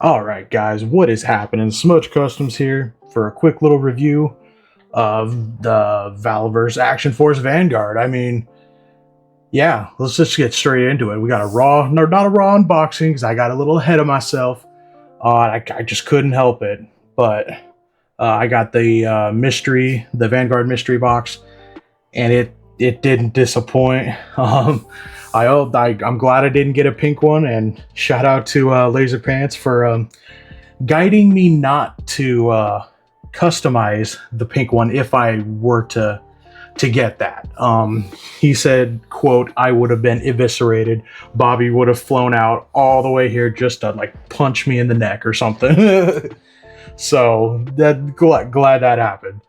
Alright guys, what is happening? Smudge Customs here for a quick little review of the Valaverse Action Force Vanguard. I mean, yeah, let's just get straight into it. We got a raw, no, not a raw unboxing because I got a little ahead of myself. I just couldn't help it. But I got the the Vanguard mystery box, and it didn't disappoint. I'm glad I didn't get a pink one, and shout out to Laser Pants for guiding me not to customize the pink one if I were to get that. He said, quote, "I would have been eviscerated. Bobby would have flown out all the way here just to like punch me in the neck or something." So glad that happened.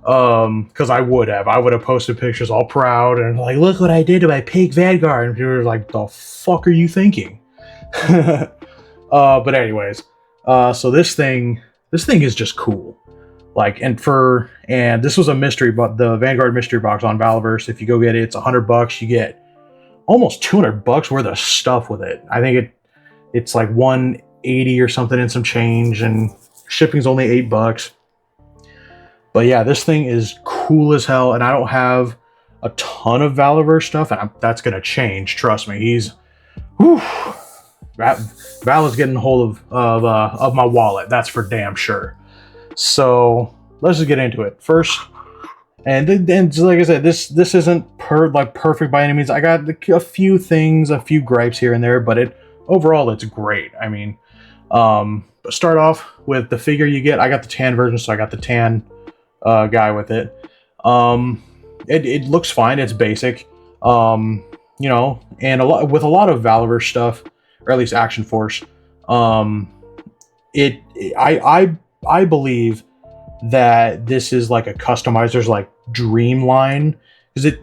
Because I would have posted pictures all proud and like, look what I did to my pink Vanguard, and people were like, the fuck are you thinking? But anyways, so this thing is just cool. Like, and this was a mystery, but the Vanguard mystery box on Valaverse, if you go get it, it's $100. You get almost $200 worth of stuff with it. I think it's like 180 or something and some change, and shipping's only $8. But yeah, this thing is cool as hell, and I don't have a ton of Valaverse stuff, and that's gonna change. Trust me. Val is getting hold of my wallet. That's for damn sure. So let's just get into it first. And then, like I said, this isn't perfect by any means. I got a few things, a few gripes here and there, but overall it's great. I mean, start off with the figure you get. I got the tan version, so I got the tan guy with it. It looks fine. It's basic. You know, and a lot of Valaverse stuff, or at least Action Force. I believe that this is like a customizer's like dream line, because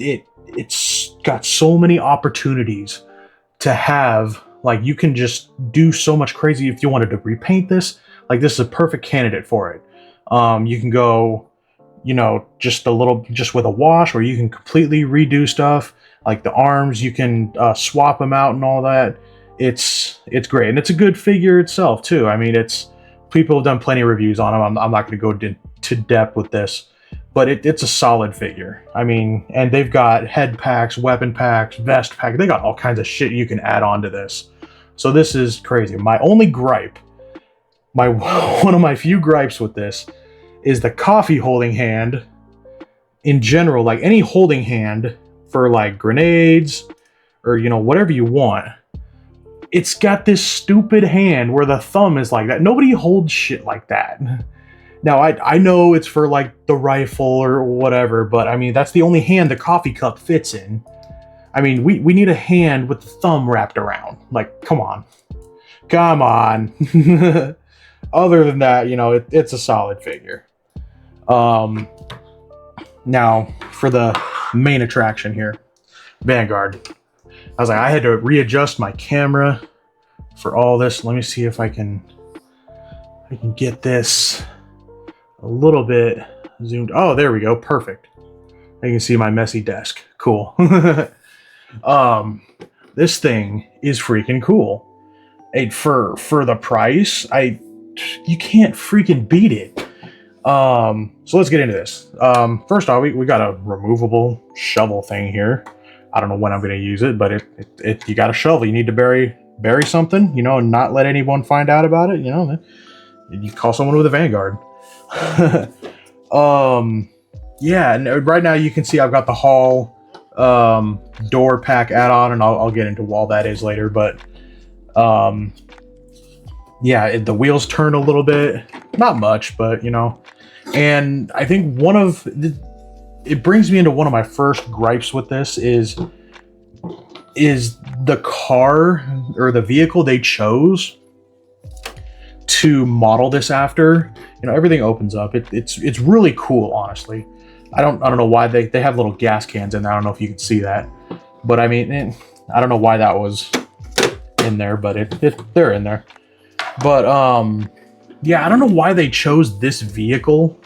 it's got so many opportunities to have, like, you can just do so much crazy. If you wanted to repaint this, like, this is a perfect candidate for it. You can go, you know, just with a wash, or you can completely redo stuff. Like the arms, you can swap them out and all that. It's great, and it's a good figure itself too. I mean, people have done plenty of reviews on them. I'm not going to go to depth with this, but it's a solid figure. I mean, and they've got head packs, weapon packs, vest pack. They got all kinds of shit you can add on to this. So this is crazy. My only gripe, one of my few gripes with this, is the coffee holding hand in general. Like, any holding hand for like grenades or, you know, whatever you want, it's got this stupid hand where the thumb is like that. Nobody holds shit like that. Now, I know it's for like the rifle or whatever, but I mean, that's the only hand the coffee cup fits in. I mean, we need a hand with the thumb wrapped around. Like, come on. Other than that, you know, it's a solid figure. Now for the main attraction here, Vanguard. I was like, I had to readjust my camera for all this. Let me see if I can get this a little bit zoomed. Oh, there we go. Perfect. I can see my messy desk. Cool. This thing is freaking cool. For the price, you can't freaking beat it. So let's get into this. First off, we got a removable shovel thing here. I don't know when I'm going to use it, but you got a shovel. You need to bury something, you know, and not let anyone find out about it. You know, you call someone with a Vanguard. Yeah, and right now you can see I've got the Hall door pack add-on, and I'll get into all that is later. But yeah, the wheels turn a little bit, not much, but you know. And I think it brings me into one of my first gripes with this is the car, or the vehicle they chose to model this after. You know, everything opens up. It's really cool, honestly. I don't know why they have little gas cans in there. I don't know if you can see that, but I mean, I don't know why that was in there, but they're in there. But yeah, I don't know why they chose this vehicle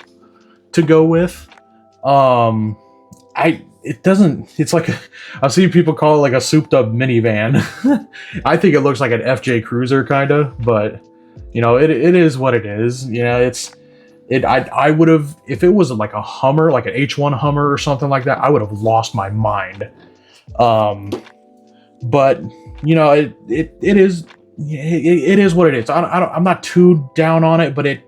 to go with. It's like I've seen people call it like a souped up minivan. I think it looks like an FJ Cruiser kind of, but You know, it is what it is. You know, I would have, if it was like a Hummer, like an H1 Hummer or something like that, I would have lost my mind. But you know, it is what it is. I'm not too down on it, but it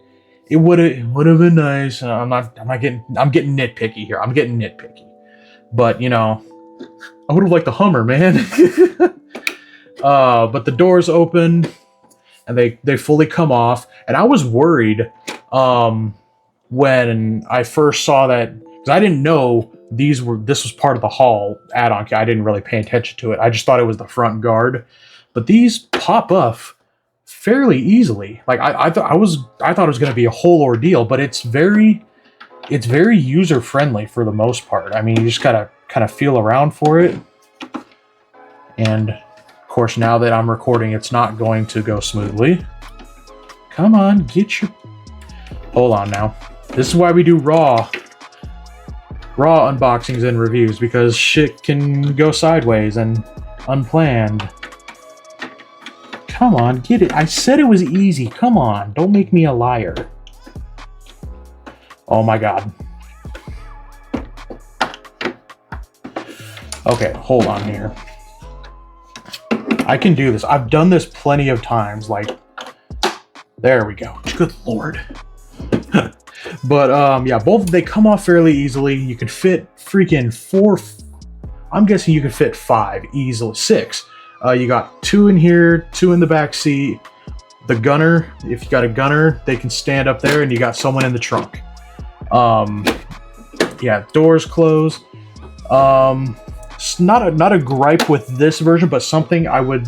would have been nice. I'm getting nitpicky here. I'm getting nitpicky. But you know, I would have liked the Hummer, man. But the doors open and they fully come off, and I was worried when I first saw that, because I didn't know this was part of the Hall add-on. I didn't really pay attention to it. I just thought it was the front guard, but these pop up fairly easily. Like I thought it was going to be a whole ordeal, but it's very user friendly for the most part. I mean, you just gotta kind of feel around for it. And of course, now that I'm recording, it's not going to go smoothly. Come on, hold on now. This is why we do raw unboxings and reviews, because shit can go sideways and unplanned. Come on, get it. I said it was easy. Come on, don't make me a liar. Oh my god. Okay, hold on here. I can do this. I've done this plenty of times. Like, there we go. Good lord. But yeah, they come off fairly easily. You can fit freaking 4. I'm guessing you can fit 5 easily. 6. You got 2 in here, 2 in the back seat. The gunner, if you got a gunner, they can stand up there, and you got someone in the trunk. Yeah, doors close. It's not a gripe with this version, but something I would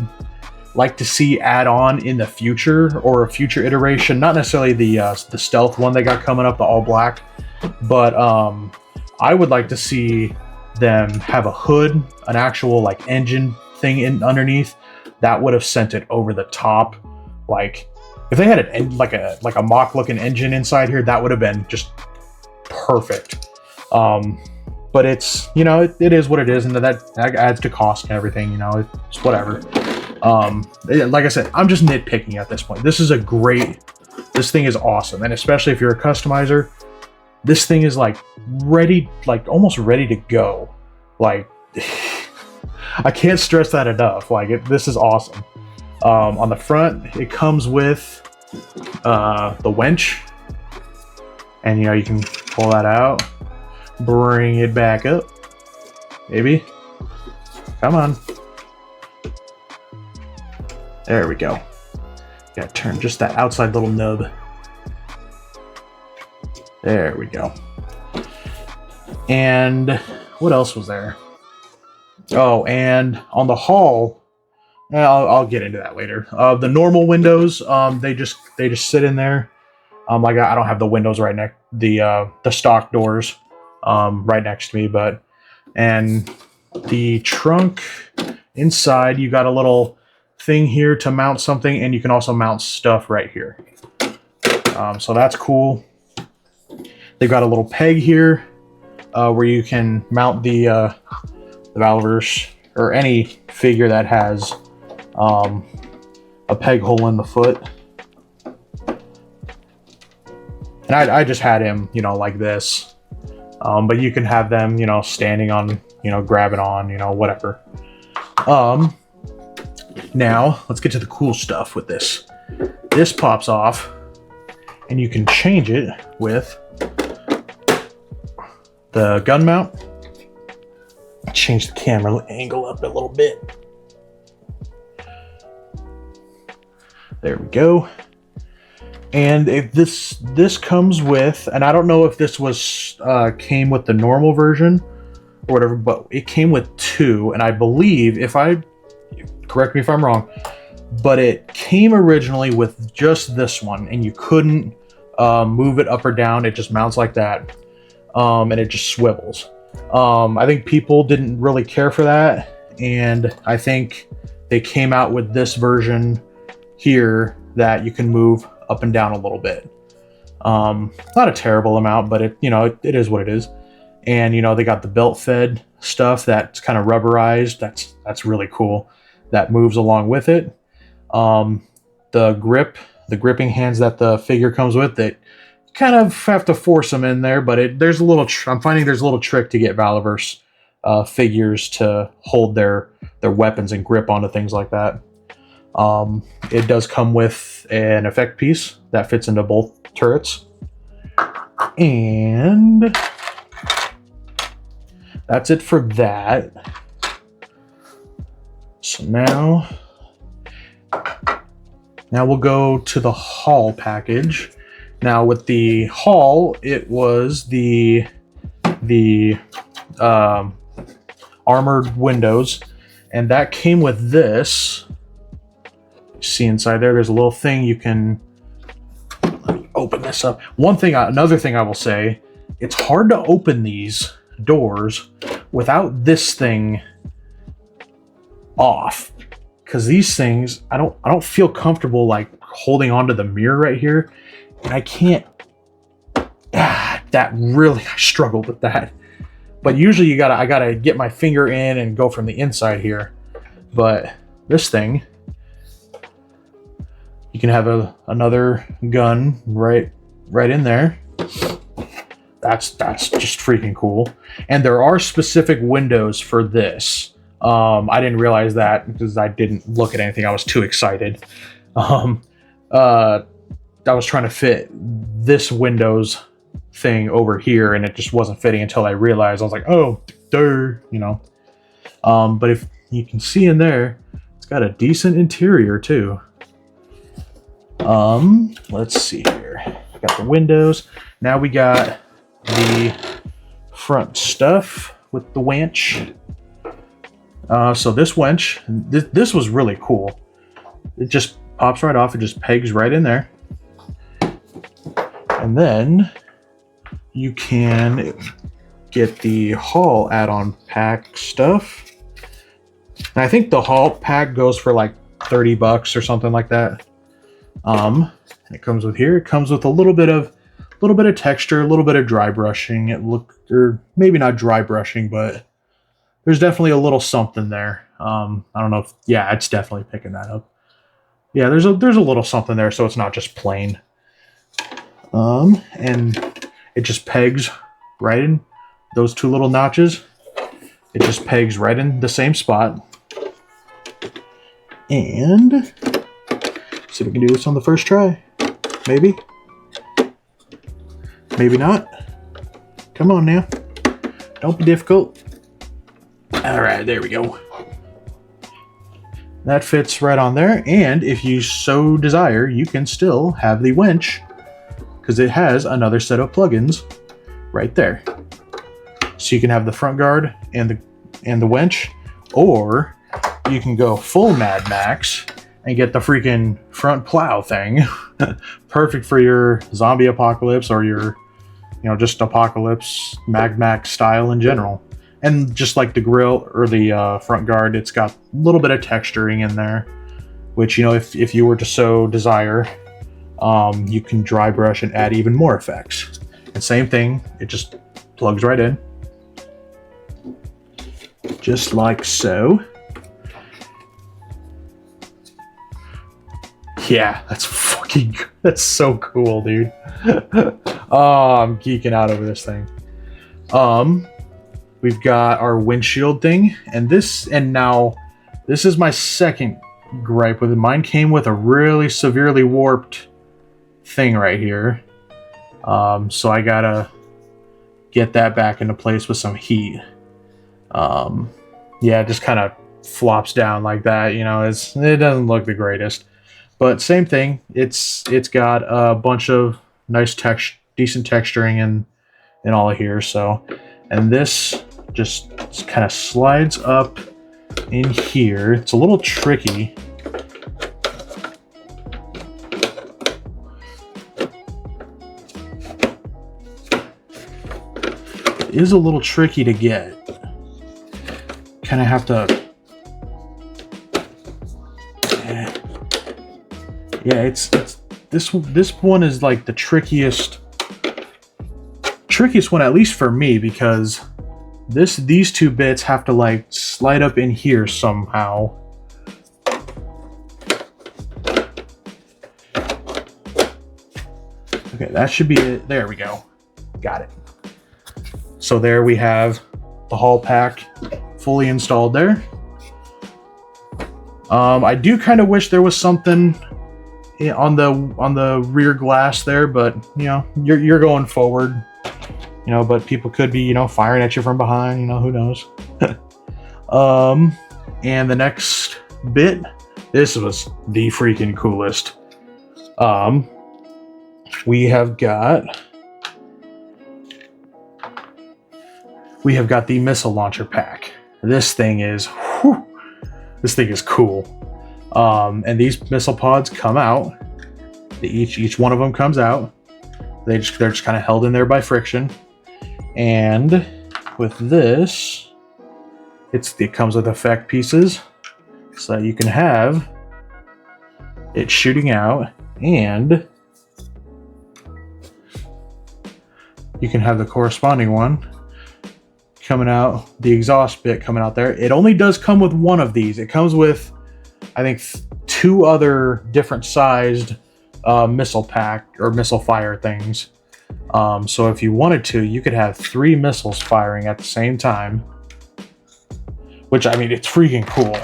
like to see add on in the future, or a future iteration. Not necessarily the stealth one they got coming up, the all black, but I would like to see them have a hood, an actual like engine thing underneath. That would have sent it over the top. Like if they had like a mock looking engine inside here, that would have been just perfect. But it's, you know, it is what it is, and that adds to cost and everything. You know, it's whatever. Like I said, I'm just nitpicking at this point. This thing is awesome, and especially if you're a customizer, this thing is like ready, like almost ready to go. Like I can't stress that enough. Like this is awesome. On the front, it comes with the winch, and you know, you can pull that out, bring it back up, maybe. Come on. There we go. Gotta turn just that outside little nub. There we go. And what else was there? Oh, and on the Hall, I'll get into that later. The normal windows, they just sit in there. Like I don't have the windows right next, the stock doors, right next to me, and the trunk inside, you got a little thing here to mount something, and you can also mount stuff right here. So that's cool. They've got a little peg here where you can mount the Valaverse, or any figure that has a peg hole in the foot. And I just had him, you know, like this. But you can have them, you know, standing on, you know, grabbing on, you know, whatever. Now, let's get to the cool stuff with this. This pops off, and you can change it with the gun mount. Change the camera angle up a little bit. There we go. And if this comes with, and I don't know if this was came with the normal version or whatever, but it came with 2, and I believe, correct me if I'm wrong, but it came originally with just this one, and you couldn't move it up or down. It just mounts like that, and it just swivels. I think people didn't really care for that, and I think they came out with this version here that you can move up and down a little bit. Not a terrible amount, but it is what it is. And you know, they got the belt fed stuff that's kind of rubberized. That's really cool. That moves along with it. The grip the gripping hands that the figure comes with that kind of have to force them in there, but there's a little I'm finding there's a little trick to get Valaverse figures to hold their weapons and grip onto things like that. It does come with an effect piece that fits into both turrets, and that's it for that. So now we'll go to the haul package. Now with the haul, it was the armored windows, and that came with this. You see inside there's a little thing you can, let me open this up. Another thing I will say, it's hard to open these doors without this thing off, because these things I don't feel comfortable like holding onto the mirror right here, and I can't. That really, I struggled with that. But usually I gotta get my finger in and go from the inside here. But this thing, you can have another gun right in there. That's just freaking cool. And there are specific windows for this. I didn't realize that because I didn't look at anything. I was too excited. I was trying to fit this Windows thing over here, and it just wasn't fitting until I realized. I was like, oh, duh, you know. But if you can see in there, it's got a decent interior too. Let's see here. Got the windows. Now we got the front stuff with the winch. So this winch, this was really cool. It just pops right off. It just pegs right in there. And then you can get the haul add-on pack stuff. And I think the haul pack goes for like $30 or something like that. It comes with here. It comes with a little bit of texture, a little bit of dry brushing. Or maybe not dry brushing, but there's definitely a little something there. I don't know if, yeah, it's definitely picking that up. Yeah, there's a little something there, so it's not just plain. And it just pegs right in those two little notches. It just pegs right in the same spot. And see if we can do this on the first try. Maybe. Maybe not. Come on now. Don't be difficult. All right, there we go. That fits right on there. And if you so desire, you can still have the winch, because it has another set of plugins right there. So you can have the front guard and the winch, or you can go full Mad Max and get the freaking front plow thing. Perfect for your zombie apocalypse or your, just apocalypse Mad Max style in general. And just like the grill or the front guard, it's got a little bit of texturing in there, which, if you were to so desire, you can dry brush and add even more effects. And same thing, it just plugs right in. Just like so. Yeah, that's so cool, dude. Oh, I'm geeking out over this thing. We've got our windshield thing, and now this is my second gripe with it. Mine came with a really severely warped thing right here. So I gotta get that back into place with some heat. Yeah, it just kind of flops down like that, it doesn't look the greatest. But same thing, it's got a bunch of nice decent texturing in all of here. So, and this just kind of slides up in here. It's a little tricky. It is a little tricky to get. Kind of have to. Yeah, it's this one is like the trickiest one, at least for me, because these two bits have to like slide up in here somehow. Okay, that should be it. There we go. Got it. So there we have the hull pack fully installed there. I do kind of wish there was something on the rear glass there, but you know, you're going forward, you know, but people could be, you know, firing at you from behind, you know, who knows. And the next bit, this was the freaking coolest. We have got the missile launcher pack. This thing is cool. And these missile pods come out. Each one of them comes out. They're just kind of held in there by friction. And with this, it comes with effect pieces, so that you can have it shooting out, and you can have the corresponding one coming out, the exhaust bit coming out there. It only does come with one of these. It comes with, I think, 2 other different sized missile pack or missile fire things. So if you wanted to, you could have 3 missiles firing at the same time, which, I mean, it's freaking cool.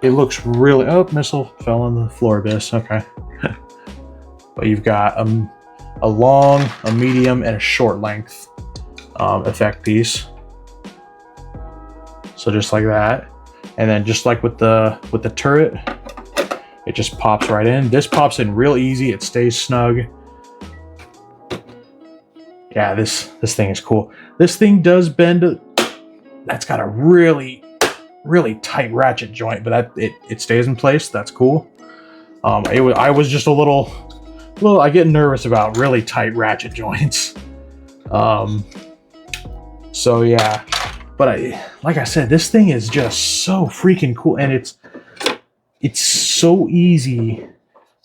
It looks really... Oh, missile fell on the floor abyss. Okay. But you've got a long, a medium, and a short length effect piece. So just like that. And then just like with the turret, it just pops right in. This pops in real easy. It stays snug. Yeah, this thing is cool. This thing does bend. That's got a really tight ratchet joint, but it stays in place. That's cool. I was just a little. I get nervous about really tight ratchet joints. So yeah, but like I said, this thing is just so freaking cool, and it's so easy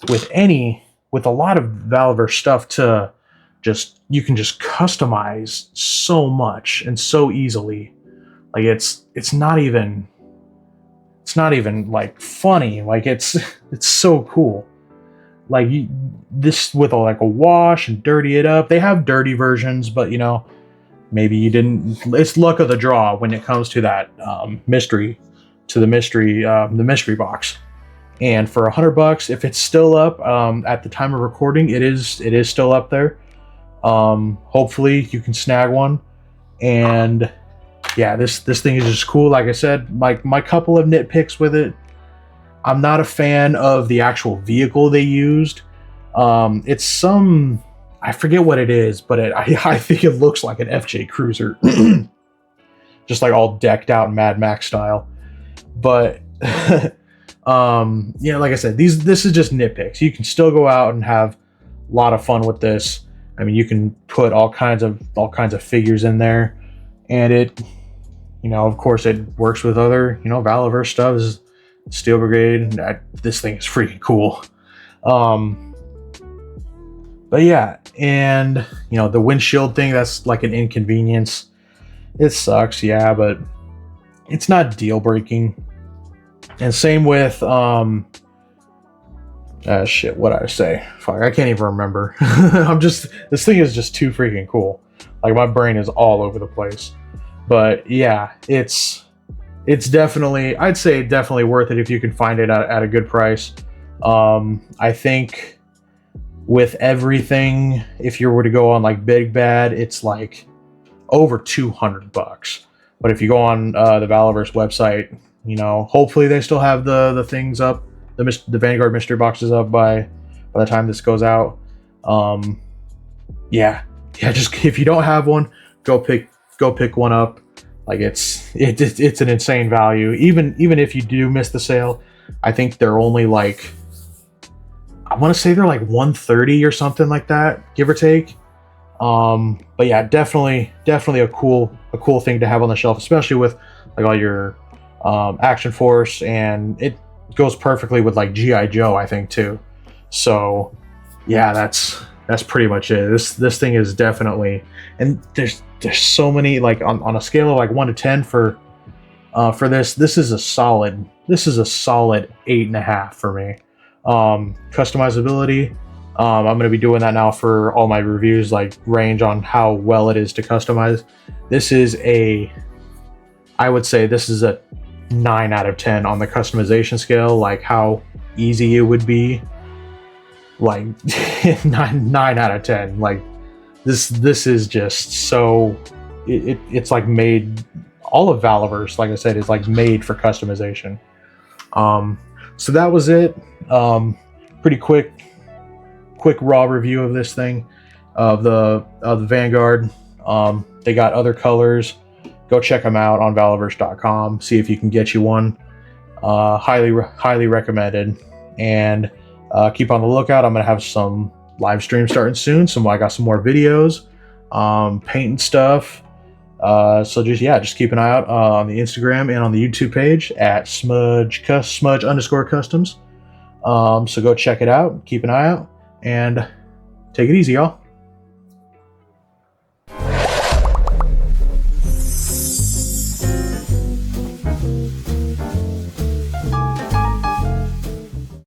with a lot of Valaverse stuff to you can just customize so much and so easily. Like it's not even like funny. Like it's so cool. Like this with a wash and dirty it up. They have dirty versions, but you know, maybe you didn't. It's luck of the draw when it comes to that mystery box. And for $100, if it's still up at the time of recording, it is still up there. Hopefully you can snag one. And yeah, this thing is just cool. Like I said, my couple of nitpicks with it. I'm not a fan of the actual vehicle they used. It's some, I forget what it is, but I think it looks like an FJ Cruiser, just like all decked out Mad Max style. But yeah, like I said, this is just nitpicks. You can still go out and have a lot of fun with this. I mean, you can put all kinds of figures in there, and it, you know, of course, it works with other, you know, Valaverse stuff. Steel Brigade. This thing is freaking cool. But yeah, and you know, the windshield thing, that's like an inconvenience. It sucks, yeah, but it's not deal breaking. And same with shit, what did I say? Fuck, I can't even remember. This thing is just too freaking cool. Like my brain is all over the place. But yeah, it's definitely, I'd say definitely worth it if you can find it at a good price. I think with everything, if you were to go on like Big Bad, it's like over $200. But if you go on the Valaverse website, you know, hopefully they still have the things up, the Vanguard mystery boxes up by the time this goes out. Yeah, just if you don't have one, go pick one up. Like it's an insane value. Even if you do miss the sale, I think they're only like, I want to say they're like $130 or something like that, give or take. But yeah, definitely a cool thing to have on the shelf, especially with like all your Action Force, and it goes perfectly with like G.I. Joe, I think, too. So yeah, that's pretty much it. This thing is definitely, and there's so many, like on a scale of like 1 to 10 for this is a solid 8.5 for me. Customizability, I'm going to be doing that now for all my reviews, like range on how well it is to customize. This is I would say this is a 9 out of 10 on the customization scale, like how easy it would be. Like 9 out of 10. Like this is just so it's like made. All of Valaverse, like I said, is like made for customization. So that was it. Pretty quick raw review of this thing, of the Vanguard. They got other colors. Go check them out on Valaverse.com. See if you can get you one. Highly recommended. And keep on the lookout. I'm gonna have some live streams starting soon. I got some more videos, painting stuff. So just keep an eye out on the Instagram and on the YouTube page at smudge_customs. So go check it out, keep an eye out, and take it easy, y'all.